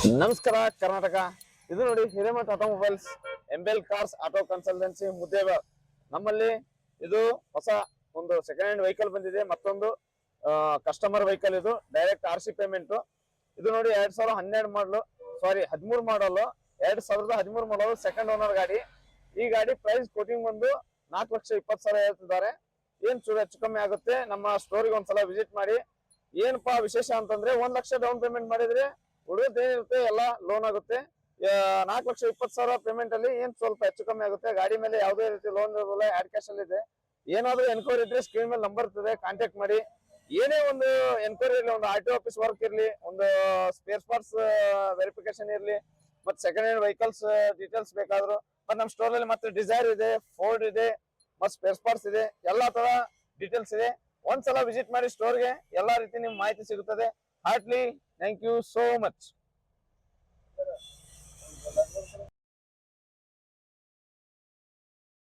ನಮಸ್ಕಾರ ಕರ್ನಾಟಕ. ಇದು ನೋಡಿ Hiremath automobiles, MBL cars auto consultancy Muddebihal. ನಮ್ಮಲ್ಲಿ ಇದು ಹೊಸ ಒಂದು ಸೆಕೆಂಡ್ ಹ್ಯಾಂಡ್ ವೆಹಿಕಲ್ ಬಂದಿದೆ. ಮತ್ತೊಂದು ಕಸ್ಟಮರ್ ವೆಹಿಕಲ್. ಇದು ಡೈರೆಕ್ಟ್ RC ಪೇಮೆಂಟ್. ಇದು ನೋಡಿ 2012 ಮಾಡಲು, ಸಾರಿ 13 ಮಾಡಲು, 2013 ಮಾಡಲು, ಸೆಕೆಂಡ್ ಓನರ್ ಗಾಡಿ. ಈ ಗಾಡಿ ಪ್ರೈಸ್ ಕೋಟಿಂಗ್ ಬಂದು 4,20,000 ಹೇಳ್ತಿದ್ದಾರೆ. ಏನ್ ಚೂರು ಹೆಚ್ಚು ಕಮ್ಮಿ ಆಗುತ್ತೆ. ನಮ್ಮ ಸ್ಟೋರಿಗೆ ಒಂದ್ಸಲ ವಿಸಿಟ್ ಮಾಡಿ. ಏನಪ್ಪಾ ವಿಶೇಷ ಅಂತಂದ್ರೆ 1 ಲಕ್ಷ ಡೌನ್ ಪೇಮೆಂಟ್ ಮಾಡಿದ್ರೆ ಉಳಿದೇನಿರುತ್ತೆ ಎಲ್ಲ ಲೋನ್ ಆಗುತ್ತೆ. 4,20,000 ಪೇಮೆಂಟ್ ಅಲ್ಲಿ ಏನ್ ಸ್ವಲ್ಪ ಹೆಚ್ಚು ಕಮ್ಮಿ ಆಗುತ್ತೆ. ಗಾಡಿ ಮೇಲೆ ಯಾವುದೇ ರೀತಿ ಲೋನ್ ಇರೋದಿಲ್ಲ, ಆಡ್ ಕ್ಯಾಶ್ ಅಲ್ಲಿ ಇದೆ. ಏನಾದ್ರೂ ಎನ್ಕ್ವೈರಿ ಇದ್ರೆ ಸ್ಕ್ರೀನ್ ಮೇಲೆ ನಂಬರ್ ಇರ್ತದೆ, ಕಾಂಟ್ಯಾಕ್ಟ್ ಮಾಡಿ. ಏನೇ ಒಂದು ಎನ್ಕ್ವೈರಿ ಇರಲಿ, ಒಂದು RTO ಆಫೀಸ್ ವರ್ಕ್ ಇರ್ಲಿ, ಒಂದು ಸ್ಪೇರ್ ಪಾರ್ಟ್ಸ್ ವೆರಿಫಿಕೇಶನ್ ಇರ್ಲಿ, ಮತ್ತೆ ಸೆಕೆಂಡ್ ಹ್ಯಾಂಡ್ ವೆಹಿಕಲ್ಸ್ ಡೀಟೇಲ್ಸ್ ಬೇಕಾದ್ರು, ಮತ್ತೆ ನಮ್ಮ ಸ್ಟೋರ್ ಅಲ್ಲಿ ಮತ್ತೆ ಡಿಸೈರ್ ಇದೆ, ಫೋರ್ಡ್ ಇದೆ, ಮತ್ತೆ ಸ್ಪೇರ್ ಪಾರ್ಟ್ಸ್ ಇದೆ, ಎಲ್ಲಾ ತರ ಡೀಟೇಲ್ಸ್ ಇದೆ. ಒಂದ್ಸಲ ವಿಸಿಟ್ ಮಾಡಿ ಸ್ಟೋರ್ಗೆ, ಎಲ್ಲಾ ರೀತಿ ನಿಮ್ಗೆ ಮಾಹಿತಿ ಸಿಗುತ್ತದೆ. Heartly thank you so much.